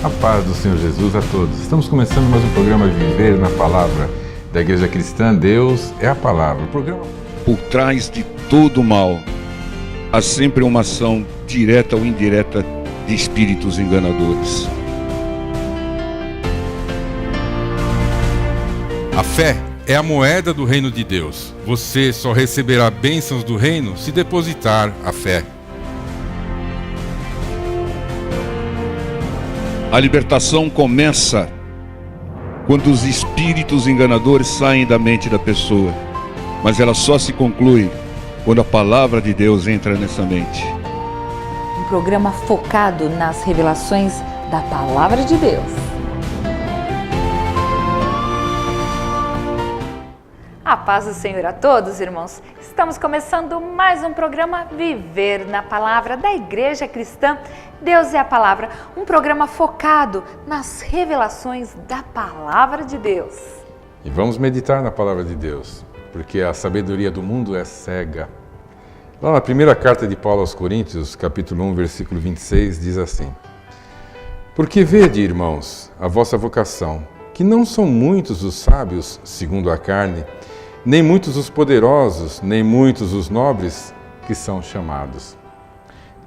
A paz do Senhor Jesus a todos. Estamos começando mais um programa Viver na Palavra da Igreja Cristã. Deus é a Palavra. O programa... Por trás de todo mal, há sempre uma ação direta ou indireta de espíritos enganadores. A fé é a moeda do reino de Deus. Você só receberá bênçãos do reino se depositar a fé. A libertação começa quando os espíritos enganadores saem da mente da pessoa, mas ela só se conclui quando a palavra de Deus entra nessa mente. Um programa focado nas revelações da palavra de Deus. A paz do Senhor a todos, irmãos. Estamos começando mais um programa Viver na Palavra da Igreja Cristã. Deus é a Palavra, um programa focado nas revelações da Palavra de Deus. E vamos meditar na Palavra de Deus, porque a sabedoria do mundo é cega. Lá na primeira carta de Paulo aos Coríntios, capítulo 1, versículo 26, diz assim: Porque vede, irmãos, a vossa vocação, que não são muitos os sábios, segundo a carne, nem muitos os poderosos, nem muitos os nobres que são chamados.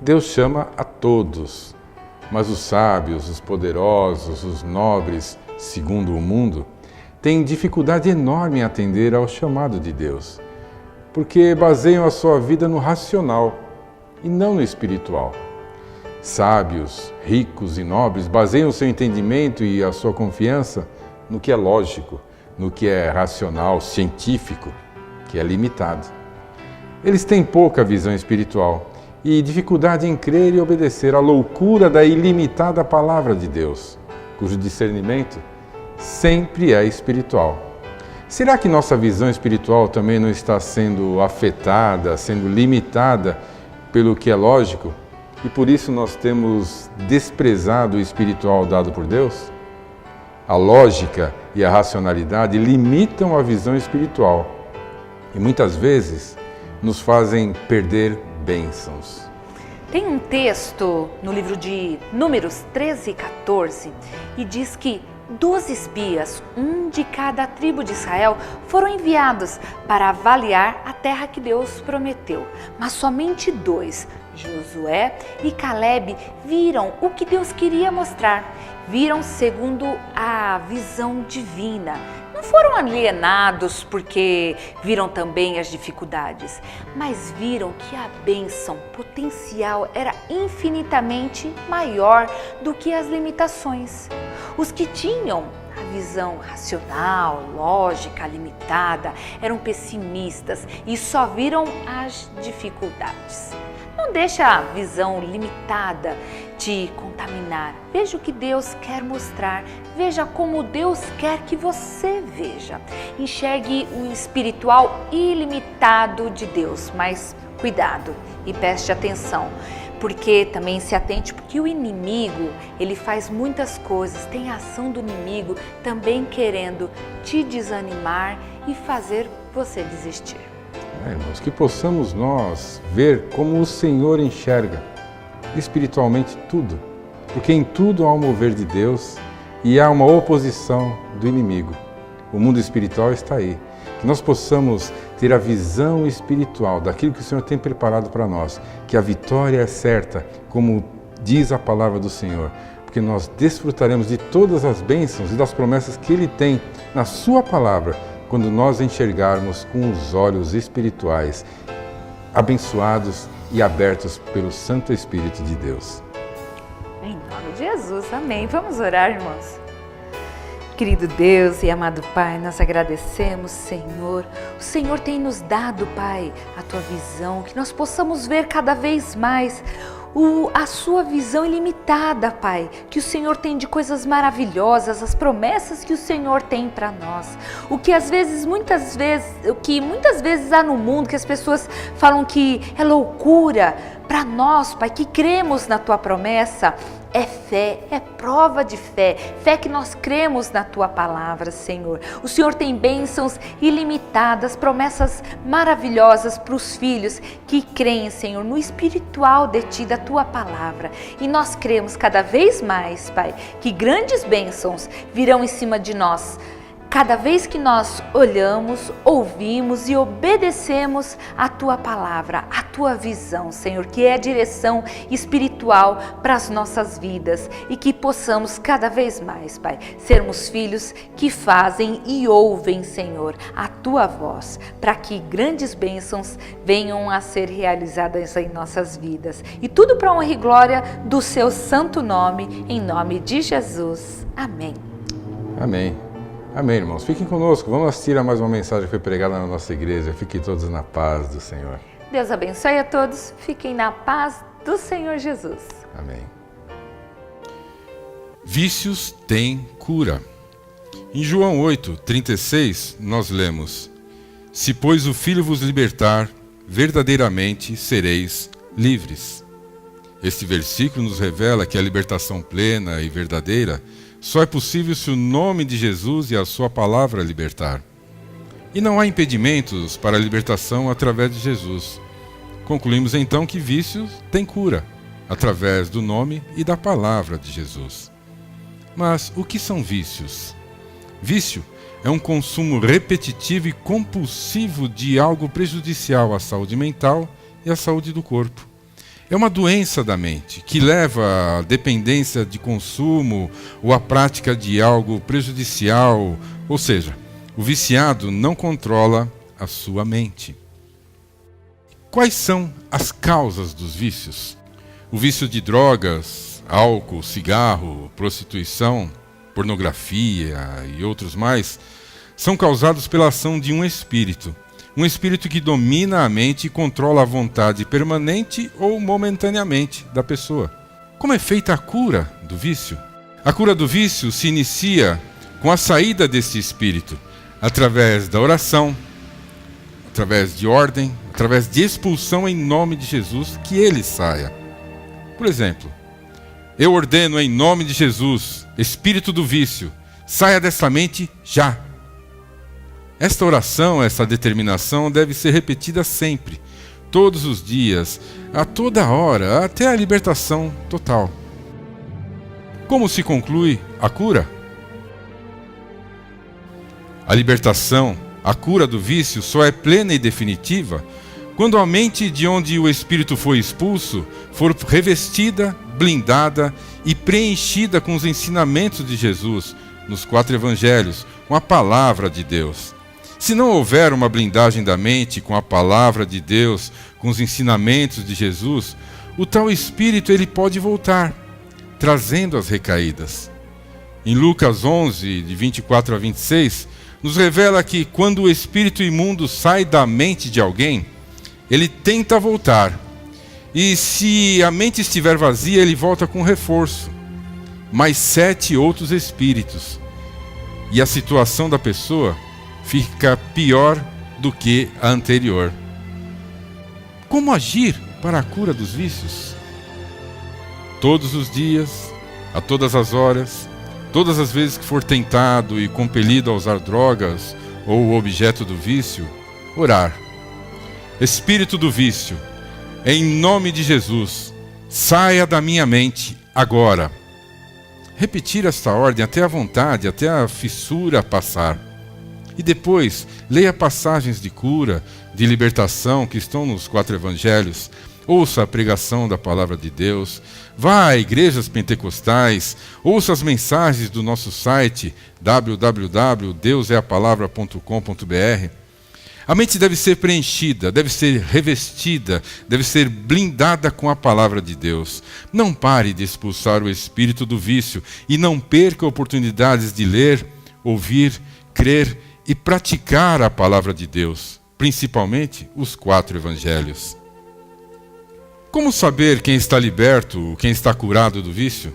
Deus chama a todos, mas os sábios, os poderosos, os nobres, segundo o mundo, têm dificuldade enorme em atender ao chamado de Deus, porque baseiam a sua vida no racional e não no espiritual. Sábios, ricos e nobres baseiam o seu entendimento e a sua confiança no que é lógico, no que é racional, científico, que é limitado. Eles têm pouca visão espiritual e dificuldade em crer e obedecer à loucura da ilimitada palavra de Deus, cujo discernimento sempre é espiritual. Será que nossa visão espiritual também não está sendo afetada, sendo limitada pelo que é lógico? E por isso nós temos desprezado o espiritual dado por Deus? A lógica e a racionalidade limitam a visão espiritual e muitas vezes nos fazem perder bênçãos. Tem um texto no livro de Números 13 e 14 e diz que 12 espias, um de cada tribo de Israel, foram enviados para avaliar a terra que Deus prometeu. Mas somente 2, Josué e Caleb, viram o que Deus queria mostrar. Viram segundo a visão divina. Não foram alienados porque viram também as dificuldades, mas viram que a bênção potencial era infinitamente maior do que as limitações. Os que tinham a visão racional, lógica, limitada, eram pessimistas e só viram as dificuldades. Não deixa a visão limitada te contaminar. Veja o que Deus quer mostrar. Veja como Deus quer que você veja. Enxergue o espiritual ilimitado de Deus. Mas cuidado e preste atenção. Porque também se atente, porque o inimigo, ele faz muitas coisas. Tem a ação do inimigo também querendo te desanimar e fazer você desistir. Irmãos, que possamos nós ver como o Senhor enxerga espiritualmente tudo, porque em tudo há um mover de Deus e há uma oposição do inimigo. O mundo espiritual está aí. Que nós possamos ter a visão espiritual daquilo que o Senhor tem preparado para nós, que a vitória é certa, como diz a palavra do Senhor, porque nós desfrutaremos de todas as bênçãos e das promessas que Ele tem na Sua palavra, quando nós enxergarmos com os olhos espirituais, abençoados e abertos pelo Santo Espírito de Deus. Em nome de Jesus, amém. Vamos orar, irmãos. Querido Deus e amado Pai, nós agradecemos, Senhor. O Senhor tem nos dado, Pai, a Tua visão, que nós possamos ver cada vez mais a Sua visão ilimitada, Pai, que o Senhor tem de coisas maravilhosas, as promessas que o Senhor tem para nós. O que muitas vezes há no mundo, que as pessoas falam que é loucura, para nós, Pai, que cremos na Tua promessa, é fé, é prova de fé. Fé que nós cremos na Tua palavra, Senhor. O Senhor tem bênçãos ilimitadas, promessas maravilhosas para os filhos que creem, Senhor, no espiritual de Ti, da Tua palavra. E nós cremos cada vez mais, Pai, que grandes bênçãos virão em cima de nós. Cada vez que nós olhamos, ouvimos e obedecemos a Tua palavra, a Tua visão, Senhor, que é a direção espiritual para as nossas vidas e que possamos cada vez mais, Pai, sermos filhos que fazem e ouvem, Senhor, a Tua voz, para que grandes bênçãos venham a ser realizadas em nossas vidas. E tudo para a honra e glória do Seu santo nome, em nome de Jesus. Amém. Amém. Amém, irmãos. Fiquem conosco. Vamos assistir a mais uma mensagem que foi pregada na nossa igreja. Fiquem todos na paz do Senhor. Deus abençoe a todos. Fiquem na paz do Senhor Jesus. Amém. Vícios têm cura. Em João 8:36, nós lemos: Se, pois, o Filho vos libertar, verdadeiramente sereis livres. Este versículo nos revela que a libertação plena e verdadeira só é possível se o nome de Jesus e a sua palavra libertar. E não há impedimentos para a libertação através de Jesus. Concluímos então que vícios têm cura, através do nome e da palavra de Jesus. Mas o que são vícios? Vício é um consumo repetitivo e compulsivo de algo prejudicial à saúde mental e à saúde do corpo. É uma doença da mente que leva à dependência de consumo ou à prática de algo prejudicial, ou seja, o viciado não controla a sua mente. Quais são as causas dos vícios? O vício de drogas, álcool, cigarro, prostituição, pornografia e outros mais são causados pela ação de um espírito que domina a mente e controla a vontade permanente ou momentaneamente da pessoa. Como é feita a cura do vício? A cura do vício se inicia com a saída desse espírito, através da oração, através de ordem, através de expulsão em nome de Jesus, que ele saia. Por exemplo, eu ordeno em nome de Jesus, espírito do vício, saia dessa mente já. Esta oração, essa determinação deve ser repetida sempre, todos os dias, a toda hora, até a libertação total. Como se conclui a cura? A libertação, a cura do vício só é plena e definitiva quando a mente de onde o espírito foi expulso for revestida, blindada e preenchida com os ensinamentos de Jesus nos 4 evangelhos, com a palavra de Deus. Se não houver uma blindagem da mente com a palavra de Deus, com os ensinamentos de Jesus, o tal espírito ele pode voltar, trazendo as recaídas. Em Lucas 11, de 24 a 26, nos revela que quando o espírito imundo sai da mente de alguém, ele tenta voltar. E se a mente estiver vazia, ele volta com reforço. Mais 7 outros espíritos. E a situação da pessoa fica pior do que a anterior. Como agir para a cura dos vícios? Todos os dias, a todas as horas, todas as vezes que for tentado e compelido a usar drogas ou o objeto do vício, orar. Espírito do vício, em nome de Jesus, saia da minha mente agora. Repetir esta ordem até a vontade, até a fissura passar. E depois, leia passagens de cura, de libertação que estão nos 4 evangelhos. Ouça a pregação da palavra de Deus. Vá a igrejas pentecostais. Ouça as mensagens do nosso site www.deuseapalavra.com.br. A mente deve ser preenchida, deve ser revestida, deve ser blindada com a palavra de Deus. Não pare de expulsar o espírito do vício e não perca oportunidades de ler, ouvir, crer e praticar a palavra de Deus, principalmente os 4 evangelhos. Como saber quem está liberto, quem está curado do vício?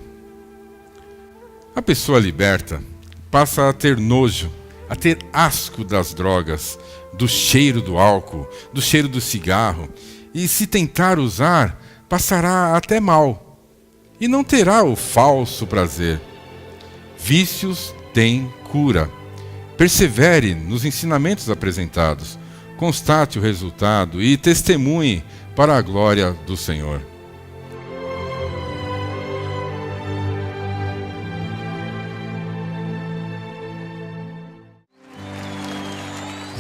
A pessoa liberta passa a ter nojo, a ter asco das drogas, do cheiro do álcool, do cheiro do cigarro, e se tentar usar, passará até mal. e não terá o falso prazer. Vícios têm cura. Persevere nos ensinamentos apresentados, constate o resultado e testemunhe para a glória do Senhor.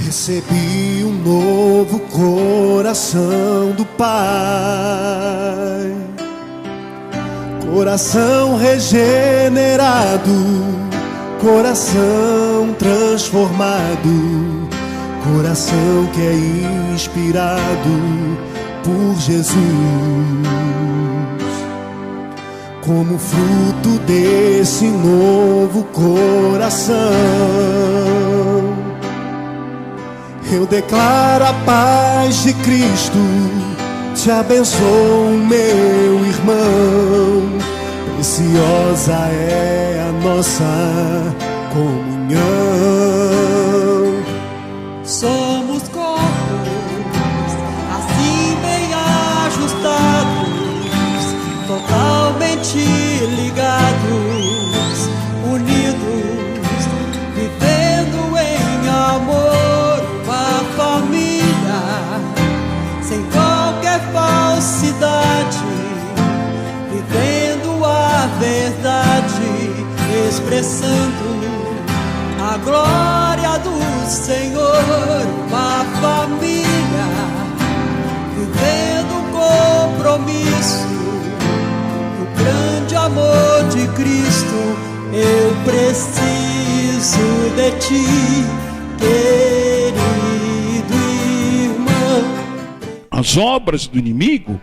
Recebi um novo coração do Pai, coração regenerado, coração transformado, coração que é inspirado por Jesus. Como fruto desse novo coração, eu declaro a paz de Cristo, te abençoo, meu irmão. Preciosa é a nossa comunhão. Somos corpos, assim bem ajustados, totalmente ligados, unidos, vivendo em amor, uma família, sem qualquer falsidade, vivendo a verdade, expressando a glória do Senhor, uma família, vivendo um compromisso, o grande amor de Cristo. Eu preciso de ti, querido irmão. As obras do inimigo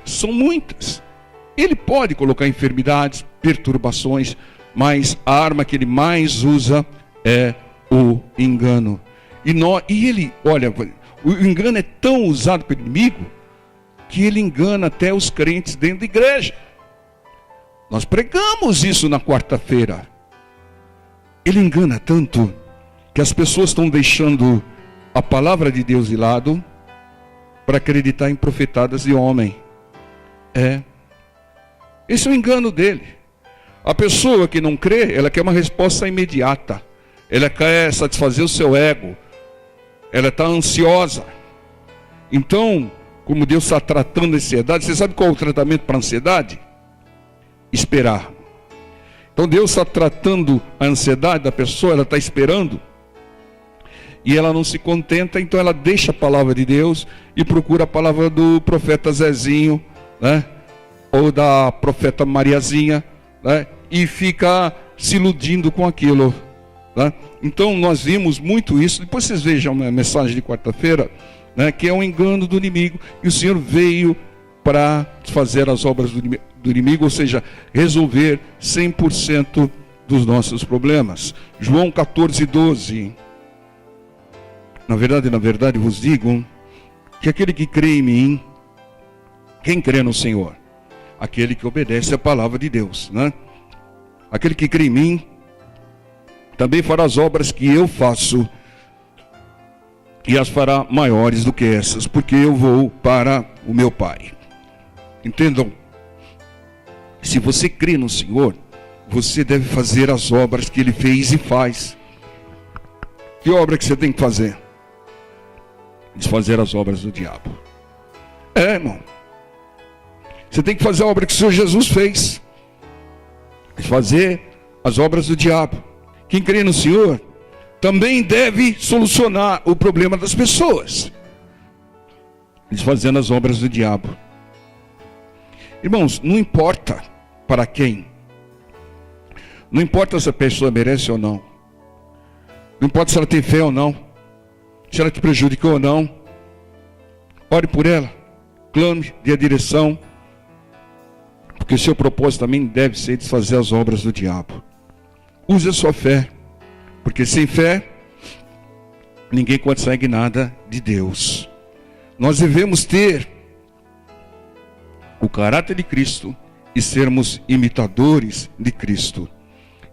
são muitas. Ele pode colocar enfermidades, perturbações, mas a arma que ele mais usa é o engano. E ele, olha, o engano é tão usado pelo inimigo que ele engana até os crentes dentro da igreja. Nós pregamos isso na quarta-feira. Ele engana tanto que as pessoas estão deixando a palavra de Deus de lado para acreditar em profetadas de homem. Esse é o engano dele. A pessoa que não crê, ela quer uma resposta imediata. Ela quer satisfazer o seu ego. Ela está ansiosa. Então, como Deus está tratando a ansiedade, você sabe qual é o tratamento para a ansiedade? Esperar. Então Deus está tratando a ansiedade da pessoa, ela está esperando. E ela não se contenta, então ela deixa a palavra de Deus e procura a palavra do profeta Zezinho, né? Ou da profeta Mariazinha, né? E fica se iludindo com aquilo, né? Então nós vimos muito isso. Depois vocês vejam a mensagem de quarta-feira, né? Que é um engano do inimigo, e o Senhor veio para fazer as obras do inimigo, ou seja, resolver 100% dos nossos problemas. João 14:12. Na verdade vos digo que aquele que crê em mim, quem crê no Senhor? Aquele que obedece a palavra de Deus, né? Aquele que crê em mim também fará as obras que eu faço, e as fará maiores do que essas, porque eu vou para o meu Pai. Entendam? Se você crê no Senhor, você deve fazer as obras que Ele fez e faz. Que obra que você tem que fazer? Desfazer as obras do diabo. Irmão. Você tem que fazer a obra que o Senhor Jesus fez. Desfazer as obras do diabo. Quem crê no Senhor também deve solucionar o problema das pessoas, desfazendo as obras do diabo. Irmãos, não importa para quem. Não importa se a pessoa merece ou não. Não importa se ela tem fé ou não. Se ela te prejudicou ou não. Ore por ela. Clame, dê a direção. Porque o seu propósito também deve ser desfazer as obras do diabo. Use a sua fé. Porque sem fé, ninguém consegue nada de Deus. Nós devemos ter o caráter de Cristo e sermos imitadores de Cristo.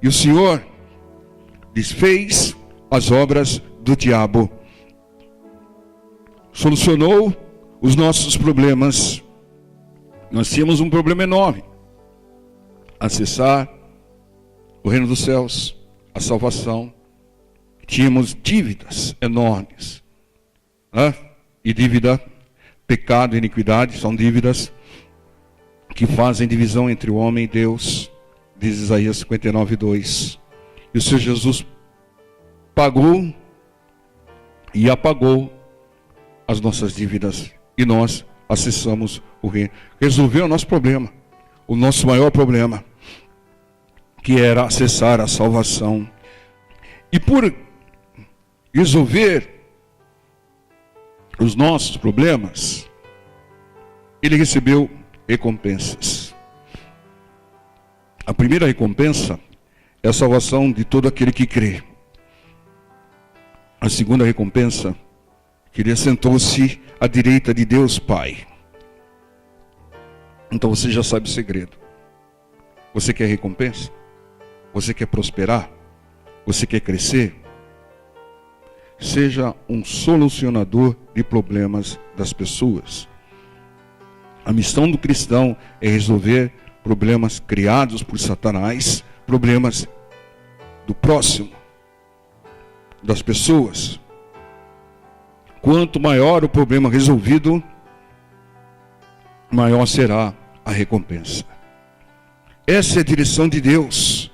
E o Senhor desfez as obras do diabo. Solucionou os nossos problemas. Nós tínhamos um problema enorme: acessar o reino dos céus, a salvação. Tínhamos dívidas enormes, né? E dívida, pecado e iniquidade são dívidas que fazem divisão entre o homem e Deus, diz Isaías 59:2. E o Senhor Jesus pagou e apagou as nossas dívidas, e nós acessamos o reino. Resolveu o nosso problema, o nosso maior problema, que era acessar a salvação. E por resolver os nossos problemas, ele recebeu recompensas. A primeira recompensa é a salvação de todo aquele que crê. A segunda recompensa, que ele assentou-se à direita de Deus Pai. Então você já sabe o segredo. Você quer recompensa? Você quer prosperar? Você quer crescer? Seja um solucionador de problemas das pessoas. A missão do cristão é resolver problemas criados por Satanás, problemas do próximo, das pessoas. Quanto maior o problema resolvido, maior será a recompensa. Essa é a direção de Deus.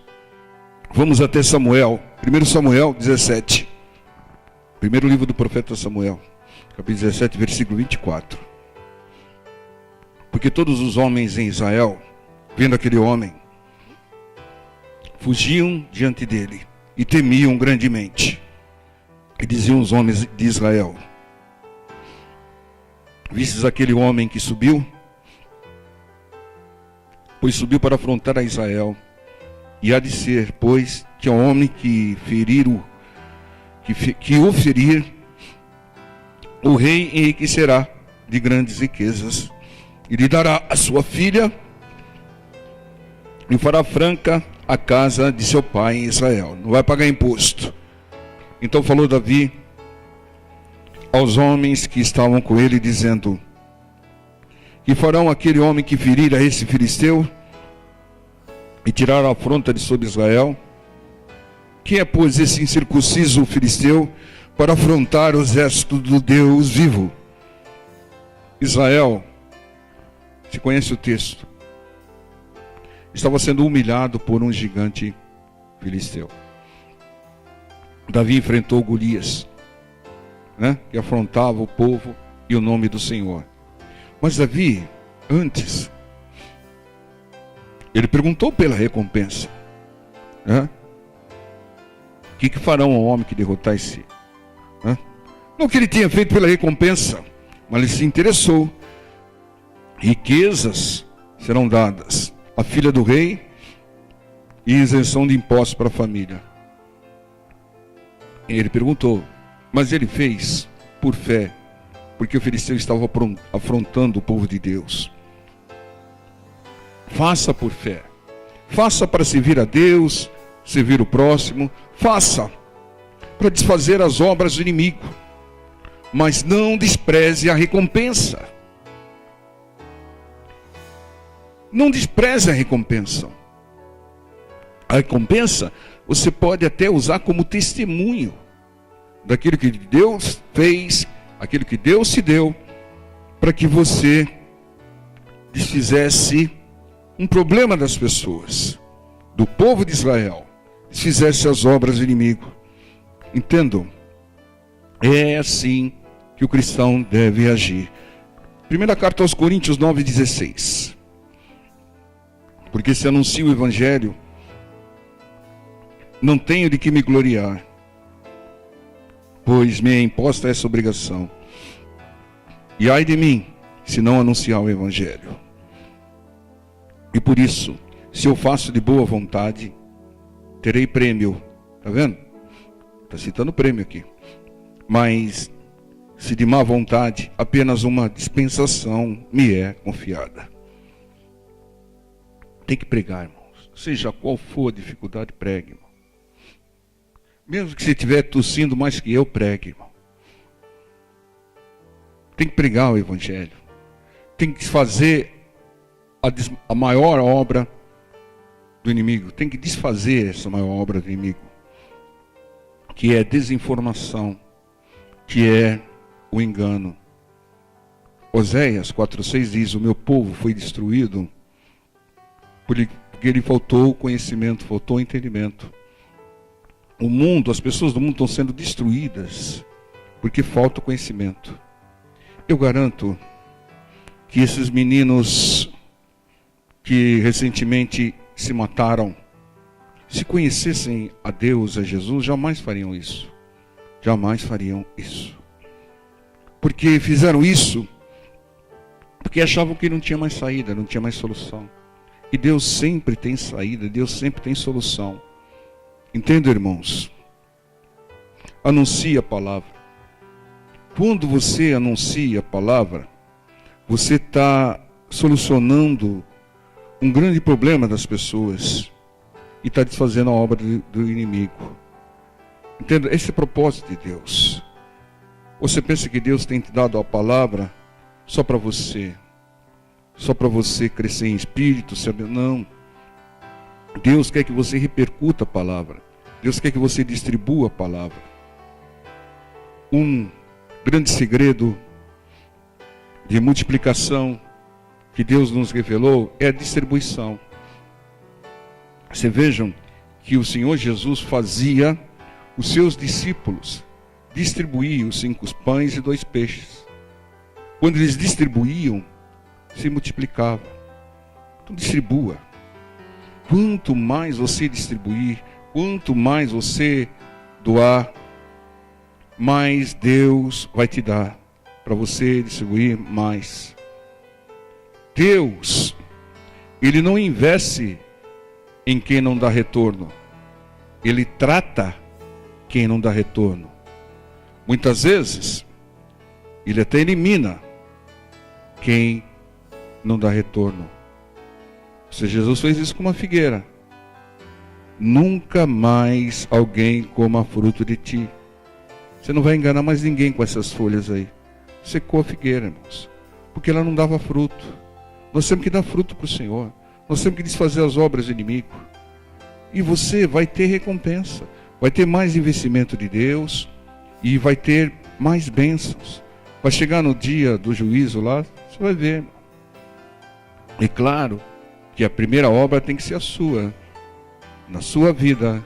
Vamos até Samuel, 1 Samuel 17. Primeiro livro do profeta Samuel, capítulo 17, versículo 24. Porque todos os homens em Israel, vendo aquele homem, fugiam diante dele e temiam grandemente. E diziam os homens de Israel: vistes aquele homem que subiu? Pois subiu para afrontar a Israel. E há de ser, pois, que o homem que o ferir, o rei enriquecerá de grandes riquezas, e lhe dará a sua filha, e fará franca a casa de seu pai em Israel. Não vai pagar imposto. Então falou Davi aos homens que estavam com ele, dizendo: que farão aquele homem que ferir a esse filisteu e tirar a afronta de sobre Israel? Quem é, pois, esse incircunciso filisteu para afrontar o exército do Deus vivo? Israel, se conhece o texto, estava sendo humilhado por um gigante filisteu. Davi enfrentou Golias, né, que afrontava o povo e o nome do Senhor. Mas Davi, antes, ele perguntou pela recompensa, né? O que farão ao homem que derrotar esse? Né? Não que ele tenha feito pela recompensa, mas ele se interessou. Riquezas serão dadas à filha do rei e isenção de impostos para a família. E ele perguntou, mas ele fez por fé, porque o filisteu estava afrontando o povo de Deus. Faça por fé. Faça para servir a Deus, servir o próximo. Faça para desfazer as obras do inimigo. Mas não despreze a recompensa. Não despreze a recompensa. A recompensa você pode até usar como testemunho daquilo que Deus fez, aquilo que Deus te deu, para que você desfizesse um problema das pessoas, do povo de Israel, desfizesse as obras do inimigo. Entendam? É assim que o cristão deve agir. Primeira carta aos Coríntios 9,16. Porque se anuncio o evangelho, não tenho de que me gloriar, pois me é imposta essa obrigação. E ai de mim, se não anunciar o evangelho. E por isso, se eu faço de boa vontade, terei prêmio. Está vendo? Está citando prêmio aqui. Mas, se de má vontade, apenas uma dispensação me é confiada. Tem que pregar, irmãos. Seja qual for a dificuldade, pregue, irmão. Mesmo que você estiver tossindo mais que eu, pregue, irmão. Tem que pregar o evangelho. Tem que fazer a maior obra do inimigo. Tem que desfazer essa maior obra do inimigo, que é desinformação, que é o engano. Oséias 4:6 diz: o meu povo foi destruído porque lhe faltou conhecimento, faltou entendimento. O mundo, as pessoas do mundo estão sendo destruídas porque falta conhecimento. Eu garanto que esses meninos que recentemente se mataram, se conhecessem a Deus, a Jesus, jamais fariam isso. Jamais fariam isso. Porque fizeram isso porque achavam que não tinha mais saída, não tinha mais solução. E Deus sempre tem saída, Deus sempre tem solução. Entende, irmãos? Anuncie a palavra. Quando você anuncia a palavra, você está solucionando um grande problema das pessoas e está desfazendo a obra do inimigo. Entenda? Esse é o propósito de Deus. Você pensa que Deus tem te dado a palavra só para você crescer em espírito, sabe? Não. Deus quer que você repercuta a palavra. Deus quer que você distribua a palavra. Um grande segredo de multiplicação que Deus nos revelou é a distribuição. Vocês vejam que o Senhor Jesus fazia os seus discípulos distribuir os 5 pães e 2 peixes. Quando eles distribuíam, se multiplicava. Então distribua. Quanto mais você distribuir, quanto mais você doar, mais Deus vai te dar para você distribuir mais. Deus, Ele não investe em quem não dá retorno. Ele trata quem não dá retorno. Muitas vezes, Ele até elimina quem não dá retorno. Se Jesus fez isso com uma figueira, nunca mais alguém coma fruto de ti. Você não vai enganar mais ninguém com essas folhas aí. Secou a figueira, irmãos, porque ela não dava fruto. Nós temos que dar fruto para o Senhor. Nós temos que desfazer as obras do inimigo. E você vai ter recompensa. Vai ter mais investimento de Deus. E vai ter mais bênçãos. Vai chegar no dia do juízo lá, você vai ver. É claro que a primeira obra tem que ser a sua. Na sua vida.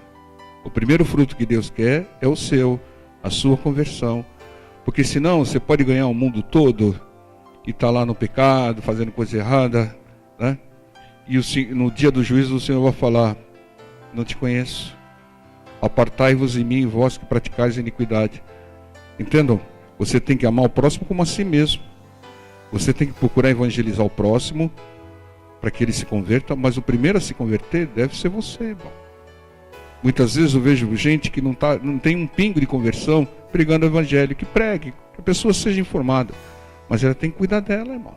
O primeiro fruto que Deus quer é o seu. A sua conversão. Porque senão você pode ganhar o mundo todo e estar lá no pecado, fazendo coisa errada, né? E no dia do juízo o Senhor vai falar: não te conheço. Apartai-vos de mim, vós que praticais a iniquidade. Entendam? Você tem que amar o próximo como a si mesmo. Você tem que procurar evangelizar o próximo para que ele se converta, mas o primeiro a se converter deve ser você, irmão. Muitas vezes eu vejo gente que não tem um pingo de conversão pregando o evangelho. Que pregue, que a pessoa seja informada. Mas ela tem que cuidar dela, irmão.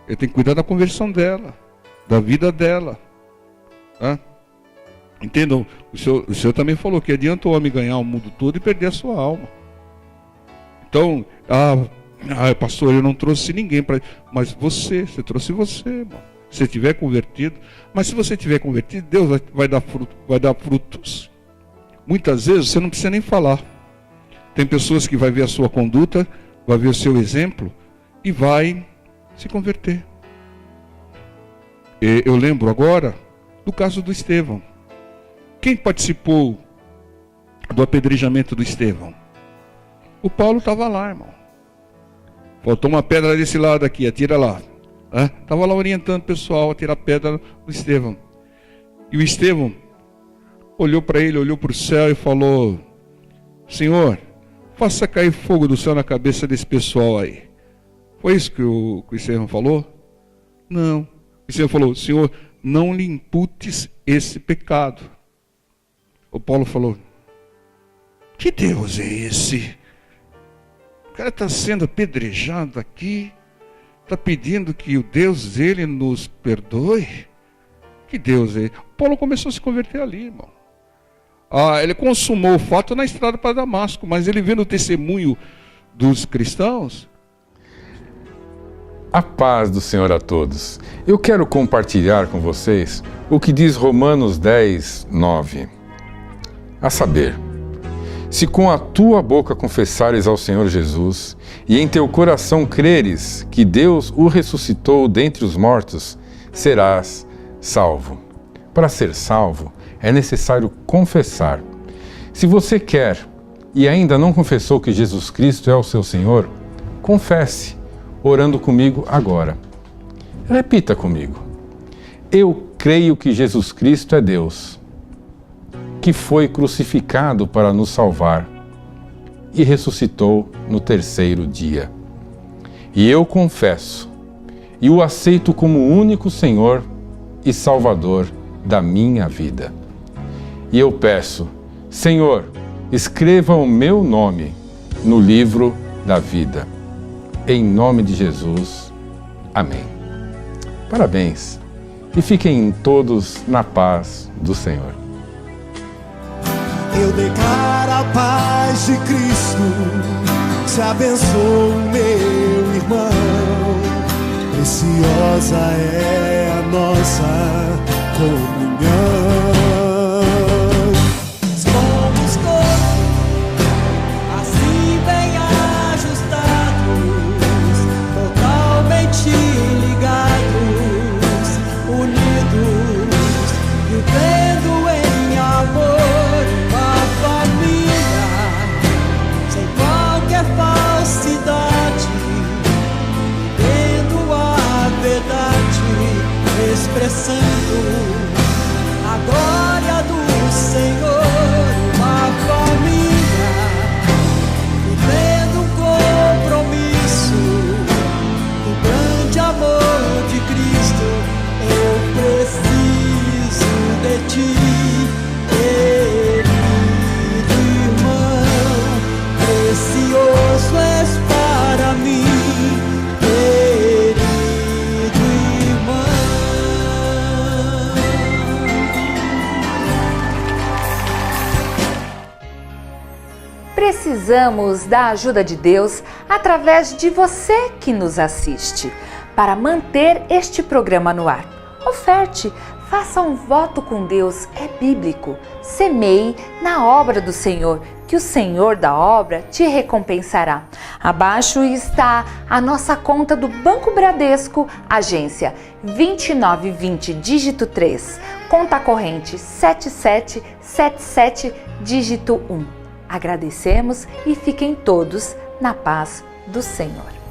Ela tem que cuidar da conversão dela, da vida dela. Tá? Entendam? O senhor também falou que adianta o homem ganhar o mundo todo e perder a sua alma. Então, pastor, eu não trouxe ninguém para... Mas você trouxe você, irmão. Se você tiver convertido. Mas se você tiver convertido, Deus vai dar frutos. Muitas vezes você não precisa nem falar. Tem pessoas que vai ver a sua conduta, vai ver o seu exemplo e vai se converter. Eu lembro agora do caso do Estevão. Quem participou do apedrejamento do Estevão? O Paulo estava lá, irmão. Faltou uma pedra desse lado aqui, atira lá. Estava lá orientando o pessoal a tirar a pedra do Estevão. E o Estevão olhou para ele, olhou para o céu e falou: Senhor, faça cair fogo do céu na cabeça desse pessoal aí. Foi isso que o Estevão falou? Não. O Estevão falou: Senhor, não lhe imputes esse pecado. O Paulo falou: que Deus é esse? O cara está sendo apedrejado aqui, está pedindo que o Deus dele nos perdoe. Que Deus é esse? O Paulo começou a se converter ali, irmão. Ele consumou o fato na estrada para Damasco, mas ele vendo o testemunho dos cristãos. A paz do Senhor a todos. Eu quero compartilhar com vocês o que diz Romanos 10, 9. A saber, se com a tua boca confessares ao Senhor Jesus e em teu coração creres que Deus o ressuscitou dentre os mortos, serás salvo. Para ser salvo, é necessário confessar. Se você quer e ainda não confessou que Jesus Cristo é o seu Senhor, confesse, orando comigo agora. Repita comigo. Eu creio que Jesus Cristo é Deus, que foi crucificado para nos salvar e ressuscitou no terceiro dia. E eu confesso e o aceito como o único Senhor e Salvador da minha vida. E eu peço, Senhor, escreva o meu nome no livro da vida. Em nome de Jesus. Amém. Parabéns e fiquem todos na paz do Senhor. Eu declaro a paz de Cristo, te abençoo, meu irmão. Preciosa é a nossa comunhão. Somos todos assim bem ajustados, totalmente ligados, unidos, vivendo em amor, uma família, sem qualquer falsidade, vivendo a verdade, expressando a glória do Senhor, uma família, vivendo um compromisso, do grande amor de Cristo. Eu preciso de ti, querido irmão, precioso és para mim, querido irmão. Precisamos da ajuda de Deus através de você que nos assiste, para manter este programa no ar. Oferte, faça um voto com Deus, é bíblico. Semeie na obra do Senhor, que o Senhor da obra te recompensará. Abaixo está a nossa conta do Banco Bradesco, agência 2920, dígito 3, conta corrente 7777, dígito 1. Agradecemos e fiquem todos na paz do Senhor.